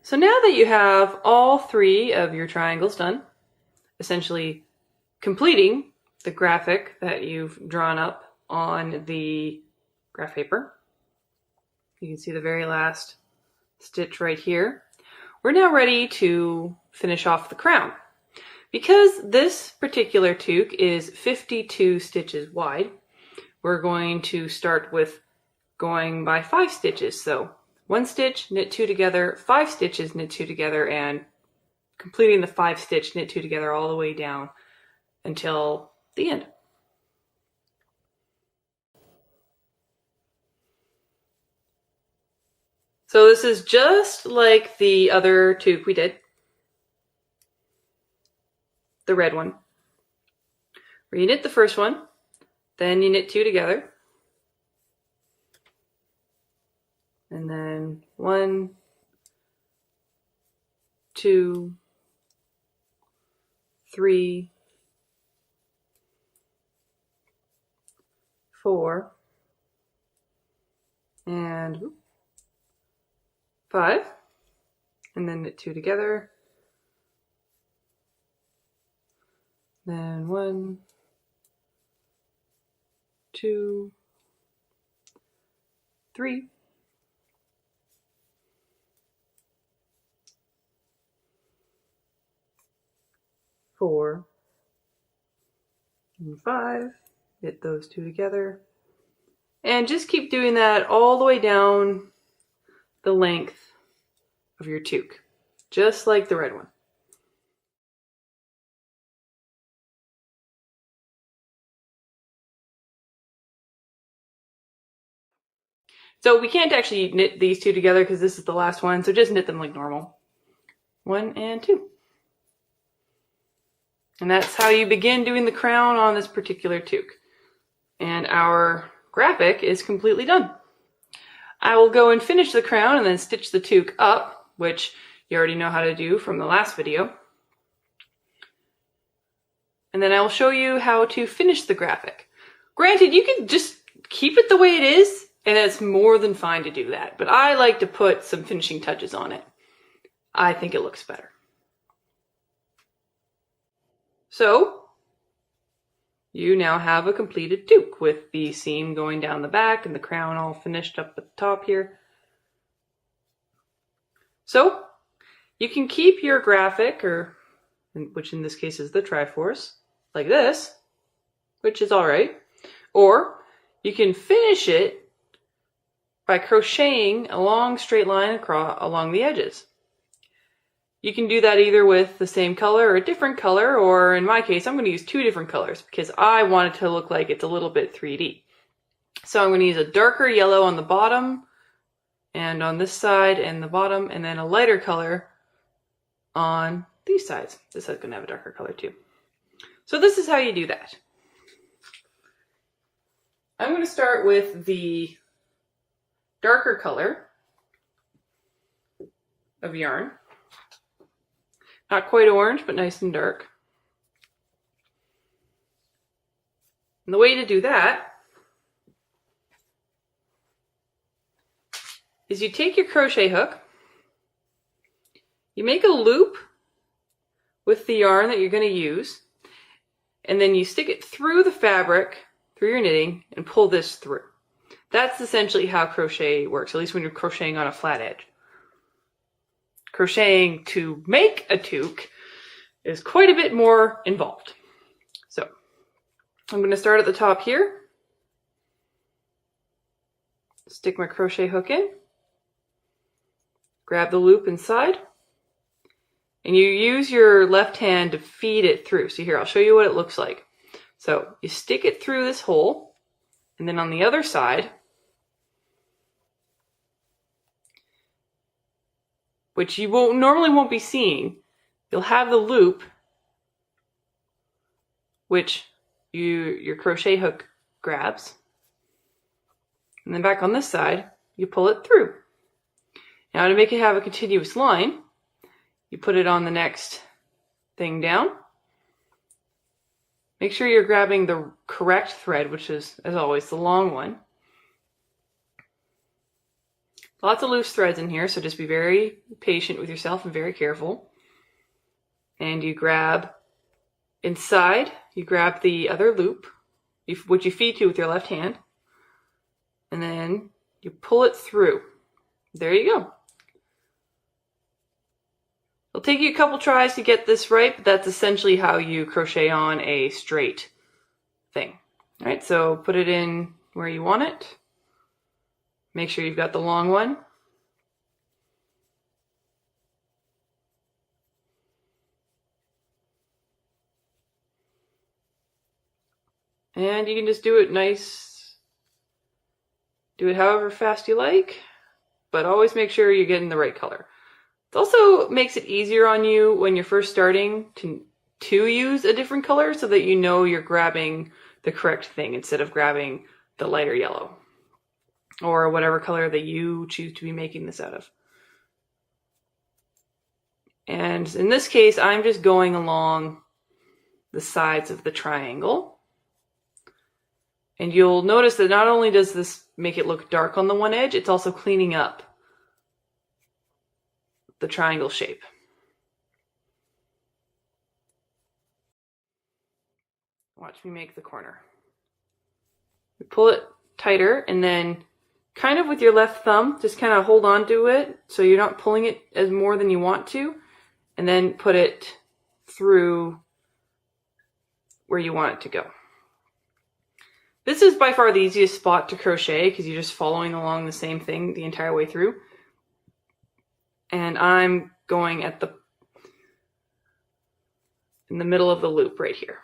So now that you have all 3 of your triangles done, essentially completing the graphic that you've drawn up on the graph paper, you can see the very last stitch right here. We're now ready to finish off the crown. Because this particular toque is 52 stitches wide, we're going to start with going by 5 stitches. So 1 stitch, knit 2 together, 5 stitches, knit 2 together, and completing the 5 stitch, knit 2 together all the way down until the end. So this is just like the other toque we did, the red one, where you knit the first one, then you knit 2 together, and then 1, 2, 3, 4, and 5, and then knit 2 together, then 1, 2, 3, 4, and 5, knit those 2 together, and just keep doing that all the way down the length of your toque, just like the red one. So we can't actually knit these 2 together because this is the last one, so just knit them like normal. 1 and 2. And that's how you begin doing the crown on this particular toque. And our graphic is completely done. I will go and finish the crown and then stitch the toque up, which you already know how to do from the last video. And then I will show you how to finish the graphic. Granted, you can just keep it the way it is, and it's more than fine to do that. But I like to put some finishing touches on it. I think it looks better. So, you now have a completed toque with the seam going down the back and the crown all finished up at the top here. So, you can keep your graphic, which in this case is the Triforce, like this, which is alright. Or, you can finish it by crocheting a long straight line across along the edges. You can do that either with the same color or a different color, or in my case, I'm going to use 2 different colors because I want it to look like it's a little bit 3D. So I'm going to use a darker yellow on the bottom and on this side and the bottom, and then a lighter color on these sides. This side's going to have a darker color too. So this is how you do that. I'm going to start with the darker color of yarn. Not quite orange, but nice and dark. And the way to do that is you take your crochet hook, you make a loop with the yarn that you're going to use, and then you stick it through the fabric, through your knitting, and pull this through. That's essentially how crochet works, at least when you're crocheting on a flat edge. Crocheting to make a toque is quite a bit more involved. So I'm going to start at the top here, stick my crochet hook in, grab the loop inside, and you use your left hand to feed it through. So here, I'll show you what it looks like. So you stick it through this hole, and then on the other side, which you normally won't be seeing, you'll have the loop, which your crochet hook grabs. And then back on this side, you pull it through. Now to make it have a continuous line, you put it on the next thing down. Make sure you're grabbing the correct thread, which is, as always, the long one. Lots of loose threads in here, so just be very patient with yourself and very careful. And you grab inside, you grab the other loop, which you feed to with your left hand, and then you pull it through. There you go. It'll take you a couple tries to get this right, but that's essentially how you crochet on a straight thing. All right, so put it in where you want it. Make sure you've got the long one. And you can just do it nice. Do it however fast you like, but always make sure you're getting the right color. It also makes it easier on you when you're first starting to use a different color so that you know you're grabbing the correct thing instead of grabbing the lighter yellow or whatever color that you choose to be making this out of. And in this case, I'm just going along the sides of the triangle. And you'll notice that not only does this make it look dark on the one edge, it's also cleaning up the triangle shape. Watch me make the corner. You pull it tighter and then kind of with your left thumb, just kind of hold on to it so you're not pulling it as more than you want to, and then put it through where you want it to go. This is by far the easiest spot to crochet because you're just following along the same thing the entire way through. And I'm going in the middle of the loop right here.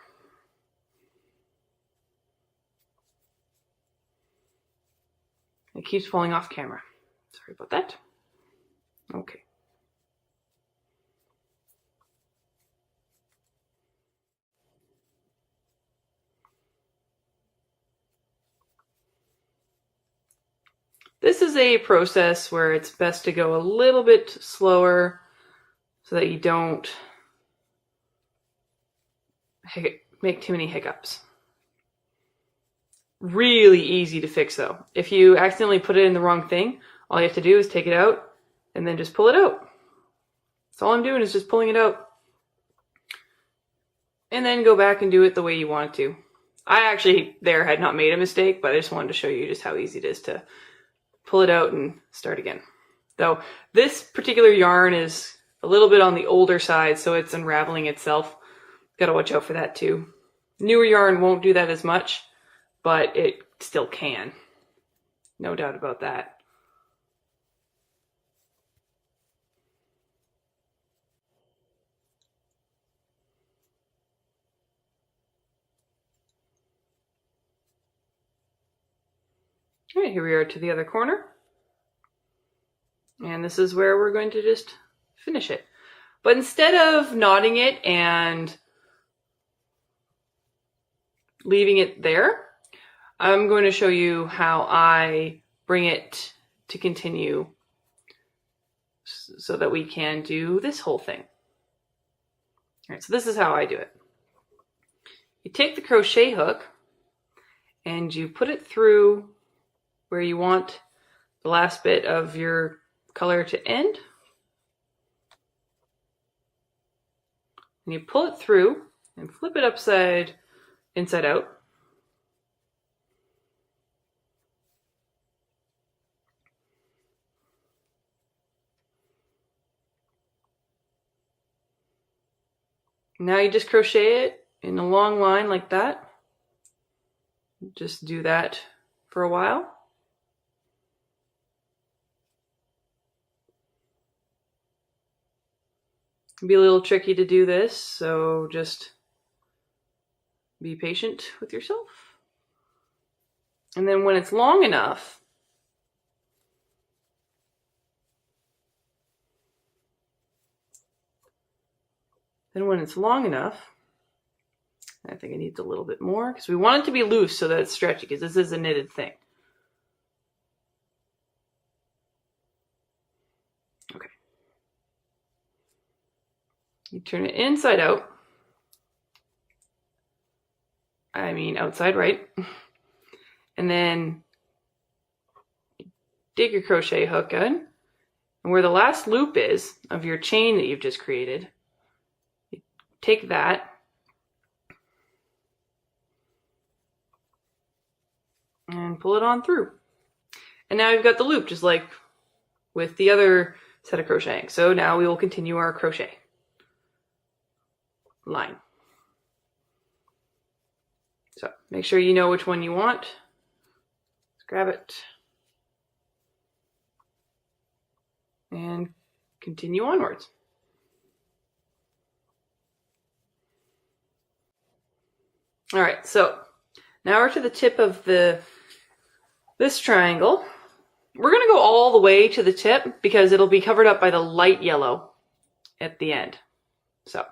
It keeps falling off camera. Sorry about that. Okay. This is a process where it's best to go a little bit slower so that you don't make too many hiccups. Really easy to fix though. If you accidentally put it in the wrong thing, all you have to do is take it out and then just pull it out. That's all I'm doing is just pulling it out. And then go back and do it the way you want it to. I actually had not made a mistake, but I just wanted to show you just how easy it is to pull it out and start again. Though this particular yarn is a little bit on the older side, so it's unraveling itself. Gotta watch out for that too. Newer yarn won't do that as much, but it still can. No doubt about that. All right, here we are to the other corner. And this is where we're going to just finish it. But instead of knotting it and leaving it there, I'm going to show you how I bring it to continue so that we can do this whole thing. All right, so this is how I do it. You take the crochet hook and you put it through where you want the last bit of your color to end. And you pull it through and flip it inside out. Now you just crochet it in a long line like that. Just do that for a while. It can be a little tricky to do this, so just be patient with yourself. And then when it's long enough, I think it needs a little bit more because we want it to be loose so that it's stretchy, because this is a knitted thing. Okay. You turn it inside out. I mean outside right. And then dig your crochet hook in, and where the last loop is of your chain that you've just created, you take that and pull it on through. And now you've got the loop, just like with the other set of crocheting. So now we will continue our crochet line. So make sure you know which one you want. Let's grab it and continue onwards. All right, so now we're to the tip of this triangle. We're going to go all the way to the tip because it'll be covered up by the light yellow at the end. So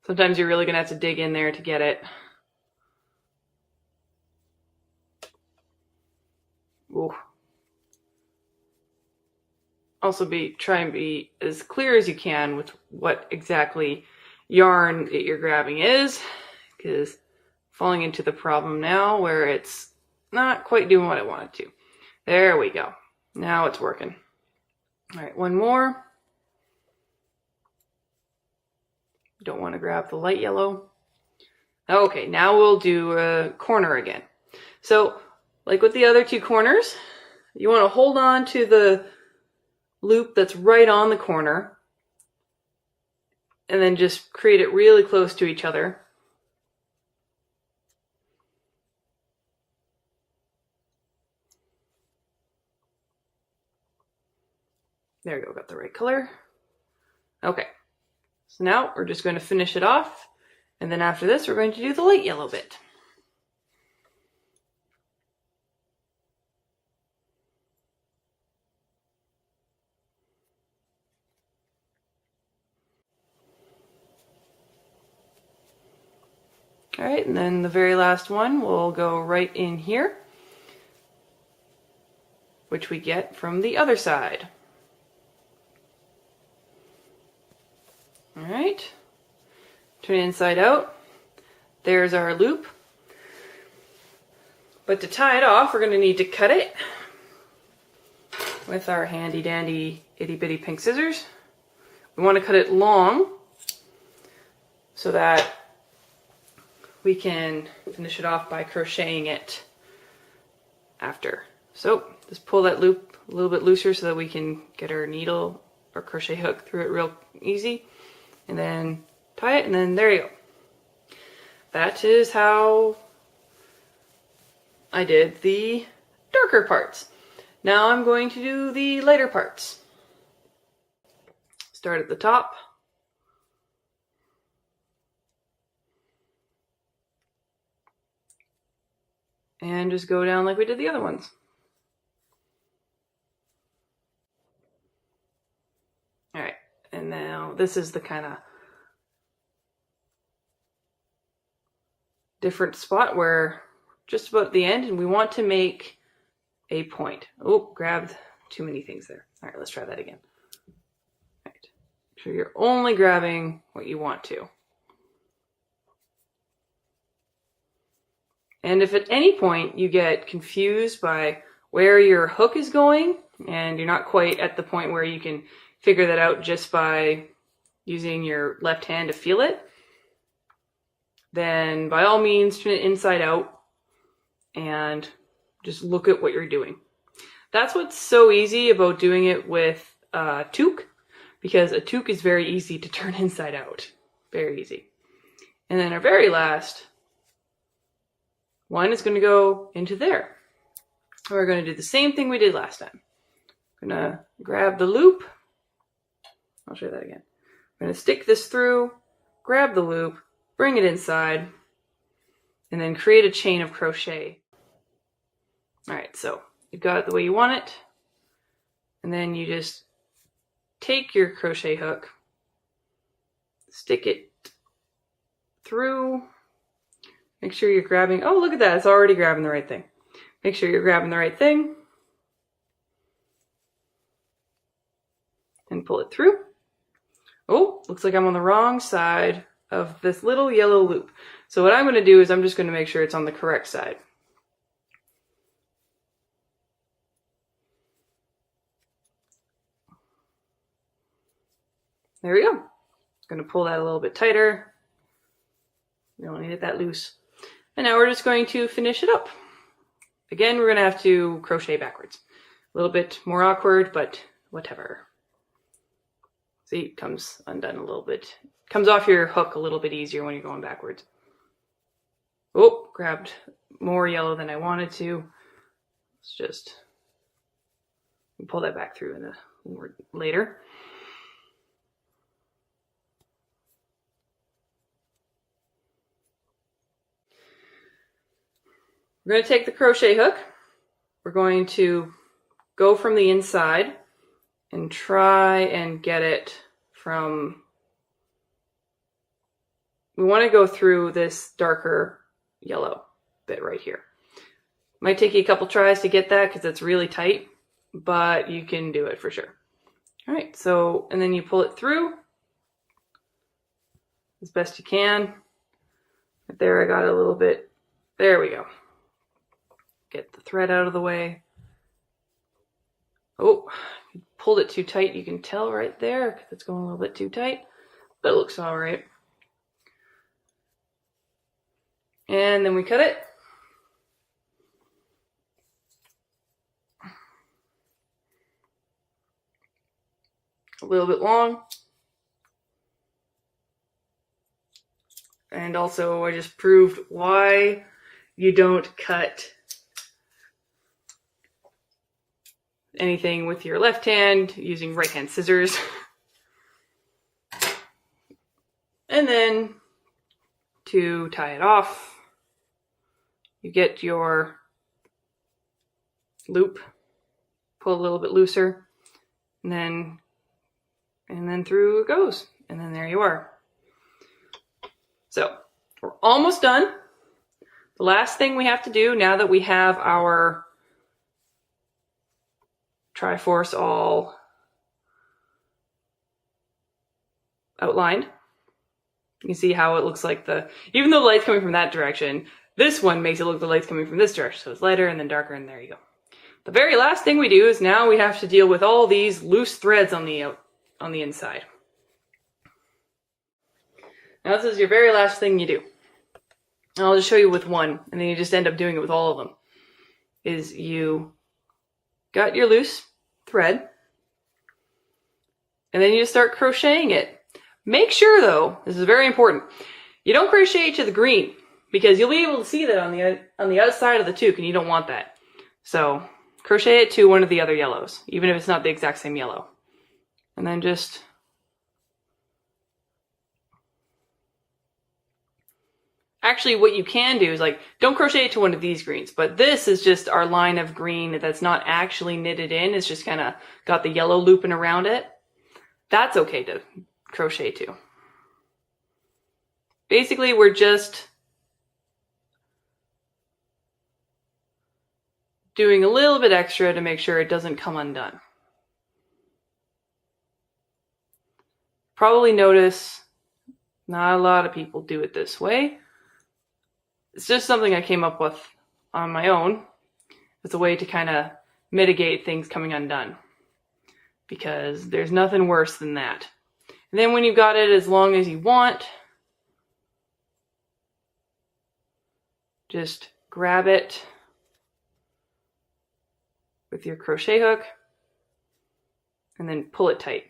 sometimes you're really going to have to dig in there to get it. Ooh. Also try and be as clear as you can with what exactly yarn that you're grabbing is, because falling into the problem now where it's not quite doing what I want it to. There we go. Now it's working. All right, one more. Don't want to grab the light yellow. Okay, now we'll do a corner again. So, like with the other two corners, you want to hold on to the loop that's right on the corner and then just create it really close to each other. There we go, got the right color. Okay, so now we're just going to finish it off, and then after this we're going to do the light yellow bit. All right, and then the very last one will go right in here, which we get from the other side. All right, turn it inside out. There's our loop. But to tie it off, we're going to need to cut it with our handy dandy itty bitty pink scissors. We want to cut it long so that we can finish it off by crocheting it after. So just pull that loop a little bit looser so that we can get our needle or crochet hook through it real easy. And then tie it, and then there you go. That is how I did the darker parts. Now I'm going to do the lighter parts. Start at the top. And just go down like we did the other ones. All right, and now this is the kind of different spot where just about the end, and we want to make a point. Oh, grabbed too many things there. All right, let's try that again. All right, so you're only grabbing what you want to. And if at any point you get confused by where your hook is going and you're not quite at the point where you can figure that out just by using your left hand to feel it, then by all means turn it inside out and just look at what you're doing. That's what's so easy about doing it with a toque, because a toque is very easy to turn inside out. Very easy. And then our very last one is going to go into there. We're going to do the same thing we did last time. I'm going to grab the loop. I'll show you that again. I'm going to stick this through, grab the loop, bring it inside, and then create a chain of crochet. All right, so you've got it the way you want it. And then you just take your crochet hook, stick it through. Make sure you're grabbing, oh, look at that, it's already grabbing the right thing. Make sure you're grabbing the right thing. And pull it through. Oh, looks like I'm on the wrong side of this little yellow loop. So what I'm going to do is I'm just going to make sure it's on the correct side. There we go. Going to pull that a little bit tighter. We don't need it that loose. And now we're just going to finish it up. Again, we're going to have to crochet backwards. A little bit more awkward, but whatever. See, it comes undone a little bit. Comes off your hook a little bit easier when you're going backwards. Oh, grabbed more yellow than I wanted to. Let's just pull that back through in a later. We're going to take the crochet hook. We're going to go from the inside and try and get it from, we want to go through this darker yellow bit right here. Might take you a couple tries to get that because it's really tight, but you can do it for sure. All right, so, and then you pull it through as best you can. Right there, I got a little bit, there we go. Get the thread out of the way. Oh, pulled it too tight. You can tell right there because it's going a little bit too tight, but it looks all right. And then we cut it. A little bit long. And also I just proved why you don't cut anything with your left hand using right hand scissors. And then to tie it off, you get your loop, pull a little bit looser, and then through it goes. And then there you are. So we're almost done. The last thing we have to do now that we have our Triforce all outlined. You can see how it looks like even though the light's coming from that direction, this one makes it look the light's coming from this direction. So it's lighter and then darker, and there you go. The very last thing we do is now we have to deal with all these loose threads on the inside. Now this is your very last thing you do. And I'll just show you with one, and then you just end up doing it with all of them. Is you got your loose thread, and then you just start crocheting it. Make sure though, this is very important, you don't crochet to the green, because you'll be able to see that on the outside of the toque, and you don't want that. So crochet it to one of the other yellows, even if it's not the exact same yellow. And then just actually what you can do is don't crochet it to one of these greens, but this is just our line of green that's not actually knitted in. It's just kind of got the yellow looping around it. That's okay to crochet to. Basically, we're just doing a little bit extra to make sure it doesn't come undone. Probably notice not a lot of people do it this way. It's just something I came up with on my own. It's a way to kind of mitigate things coming undone, because there's nothing worse than that. And then when you've got it as long as you want, just grab it with your crochet hook and then pull it tight.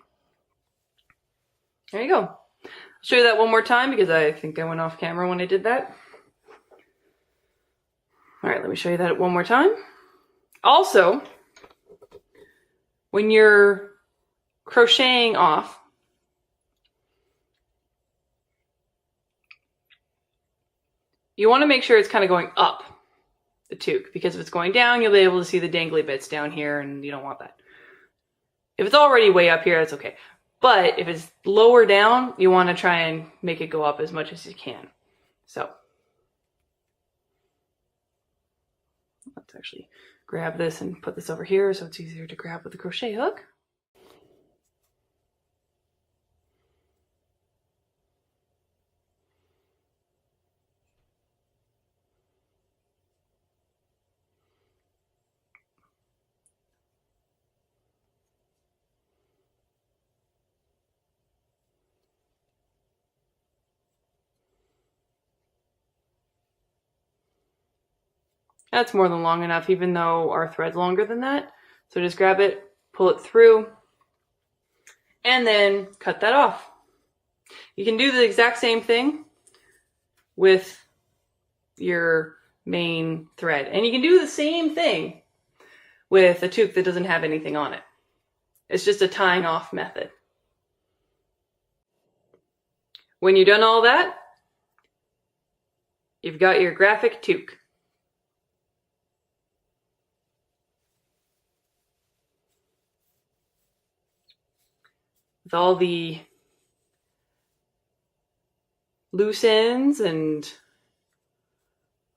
There you go. I'll show you that one more time because I think I went off camera when I did that. All right, let me show you that one more time. Also, when you're crocheting off, you want to make sure it's kind of going up the toque, because if it's going down, you'll be able to see the dangly bits down here, and you don't want that. If it's already way up here, that's okay. But if it's lower down, you want to try and make it go up as much as you can. So let's actually grab this and put this over here so it's easier to grab with the crochet hook. That's more than long enough, even though our thread's longer than that. So just grab it, pull it through, and then cut that off. You can do the exact same thing with your main thread. And you can do the same thing with a toque that doesn't have anything on it. It's just a tying off method. When you've done all that, you've got your graphic toque. With all the loose ends and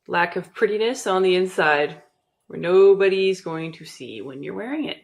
lack of prettiness on the inside, where nobody's going to see when you're wearing it.